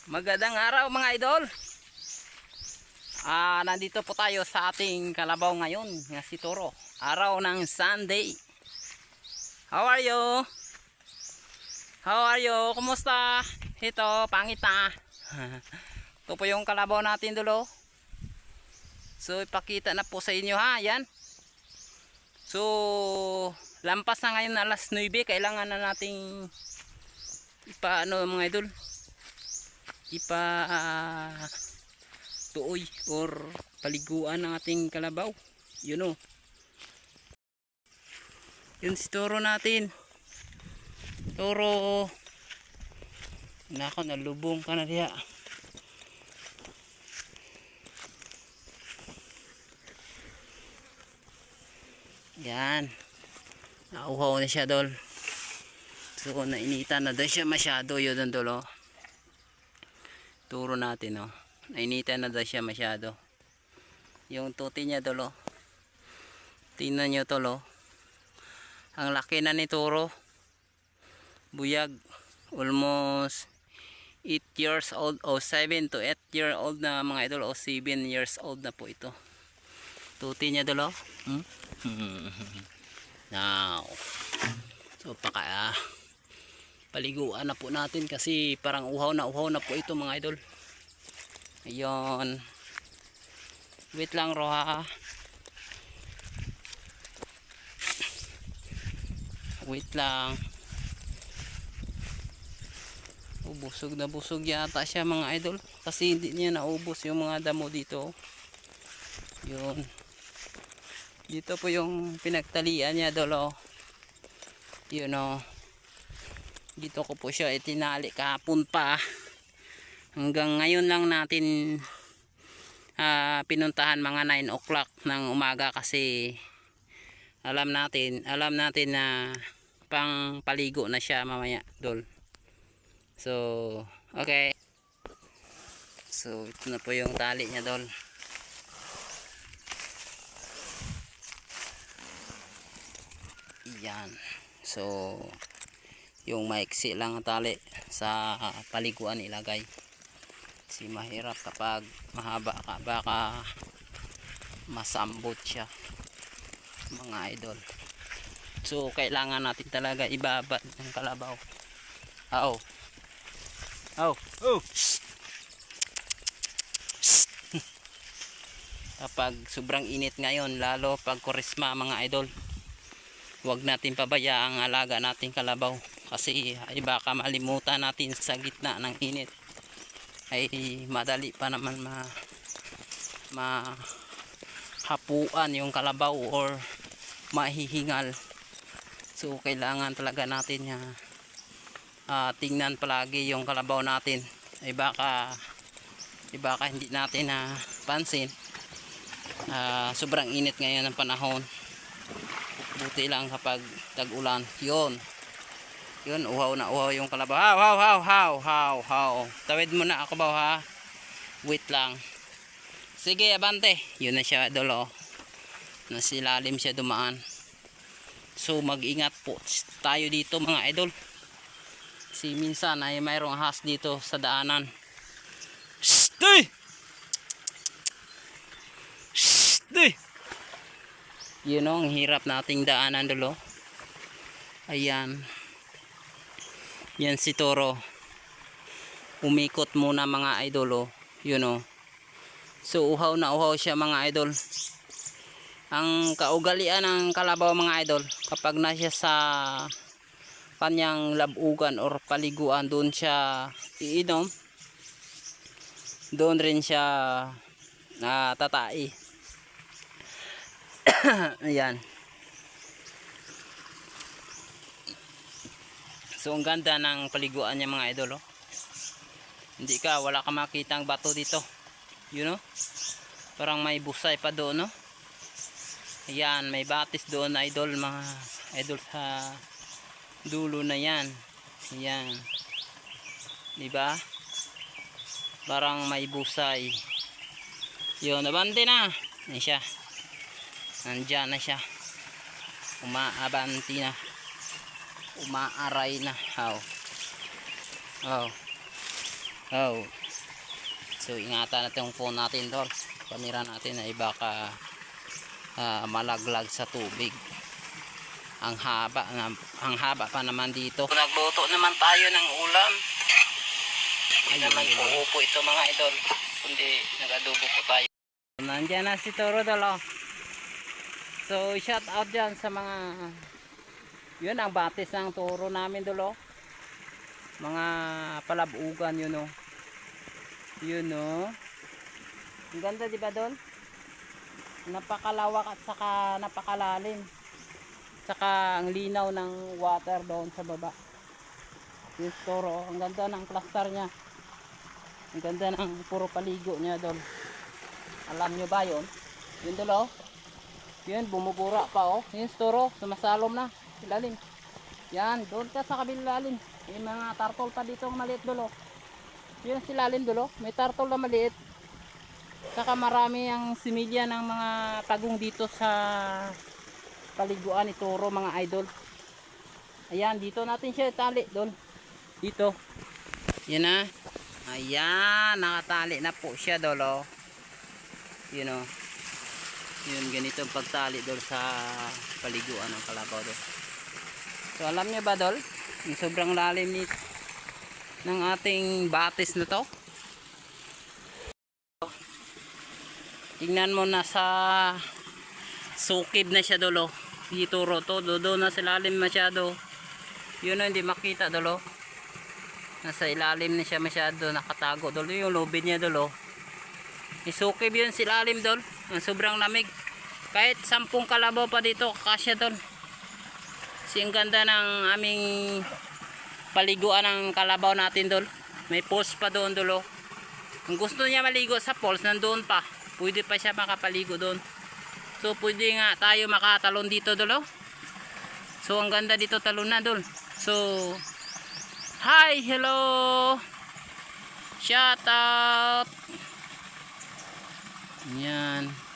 Magandang araw mga idol. Nandito po tayo sa ating kalabaw ngayon nga si Toro. Araw ng Sunday. How are you? How are you? Kumusta? Ito, pangit na. Ito po yung kalabaw natin dulo. So ipakita na po sa inyo ha. Yan. So lampas na ngayon alas 9. Kailangan na nating ipaano mga idol, tuoy or paliguan ng ating kalabaw. Yun o, yun si Toro natin. Toro, nako, nalubong ka na diya. Yan, nauhaw na siya dol. So nainitan na daw siya masyado. Yun ang dolo, Turo natin oh. Nainitan na daw siya masyado. Yung tuti niya dolo, tingnan nyo tolo, ang laki na ni Toro. Buyag, almost 8 years old o 7 to 8 year old na mga idol, o 7 years old na po ito. Tuti niya dolo. Now, so paliguan na po natin kasi parang uhaw na po ito mga idol. Ayun, wait lang Roha, wait lang. Busog na busog yata siya mga idol kasi hindi niya naubos yung mga damo dito. Yun, dito po yung pinagtalian niya dolo. Yun o, dito ko po siya itinali kahapon pa. Hanggang ngayon lang natin pinuntahan mga 9 o'clock ng umaga kasi alam natin na pang paligo na siya mamaya dol. So okay, so ito na po yung tali niya dol. Yan, so yung maiksi lang ang tali sa paliguan ilagay kasi mahirap kapag mahaba ka, baka masambot siya mga idol. So kailangan natin talaga ibabad ng kalabaw. Kapag sobrang init ngayon, lalo pag kurisma mga idol, huwag natin pabayaan ang alaga nating kalabaw kasi ay baka malimutan natin sa gitna ng init ay madali pa naman mahapuan yung kalabaw or mahihingal. So kailangan talaga natin tingnan palagi yung kalabaw natin ay baka hindi natin pansin. Sobrang init ngayon ng panahon, buti lang kapag tag-ulan. Yun, uhaw na uhaw yung kalabaw. Haw. Tawid mo na ako ba ha? Wait lang. Sige, abante. Yun na siya dolo. Nasilalim siya dumaan. So mag-ingat po tayo dito mga idol. Si minsan ay mayroong ahas dito sa daanan. Stay! Yun o, ang hirap nating daanan dolo. Ayan. Yan si Toro. Umikot muna mga idol o. Yun o. So uhaw na uhaw siya mga idol. Ang kaugalian ng kalabaw mga idol, kapag nasa sa kanyang labugan or paliguan, doon siya iinom, doon rin siya tatai. Ayan. So ang ganda ng paliguan niya mga idol oh. Wala ka makitang bato dito. You know? Parang may busay pa doon no. Ayan, may batis doon idol, mga idol sa dulo na yan. Ayan. Diba? Parang may busay. Yun, nabante na. Ayan siya. Nandyan na siya. Umaabanti na. Umaaray na. Oh. So ingatan natin yung phone natin tol. Camera natin ay baka malaglag sa tubig. Ang haba pa naman dito. Nagluto naman tayo ng ulam. Hindi naman po upo ito mga idol. Kundi nag-adobo po tayo. Nandiyan na si Toro dalo. So shout out dyan sa mga yun ang batis ng Toro namin dalo. Mga palabugan yun o. Yun o. Ang ganda diba doon? Napakalawak at saka napakalalim. Saka ang linaw ng water doon sa baba. Yung Toro, ang ganda ng cluster niya. Ang ganda ng puro paligo niya doon. Alam nyo ba yun? Yun doon oh. Yun, bumubura pa oh. Yung Toro, sumasalom na. Ilalim. Yan, doon ka sa kabilalim. May mga turtle pa dito maliit dulo. Yun silalim dulo. May turtle na maliit. Saka marami ang similya ng mga pagong dito sa paliguan ni Toro mga idol. Ayan, dito natin siya itali doon. Dito. Yan na. Ayan, nakatali na po siya dolo. Yun o. Yun, ganito ang pagtali doon sa paliguan ng kalabaw doon. So alam niyo ba dol? Yung sobrang lalim ni ng ating batis na to. Tingnan mo na sa sukib na siya dolo. Ituro to, doon na sa ilalim masyado. Yun na hindi makita dolo. Nasa ilalim na siya masyado, nakatago dolo yung lubid niya dolo. Isukib yun sa ilalim dol. Ang sobrang lamig. Kahit 10 kalabaw pa dito kasya dol. Kasi ang ganda ng aming paliguan ng kalabaw natin dol. May pools pa doon dolo. Kung gusto niya maligo sa pools, nandoon pa. Pwede pa siya makapaligo doon. So pwede nga tayo makatalon dito dolo. So ang ganda dito talunan dol. So hi, hello. Shout out. Yan.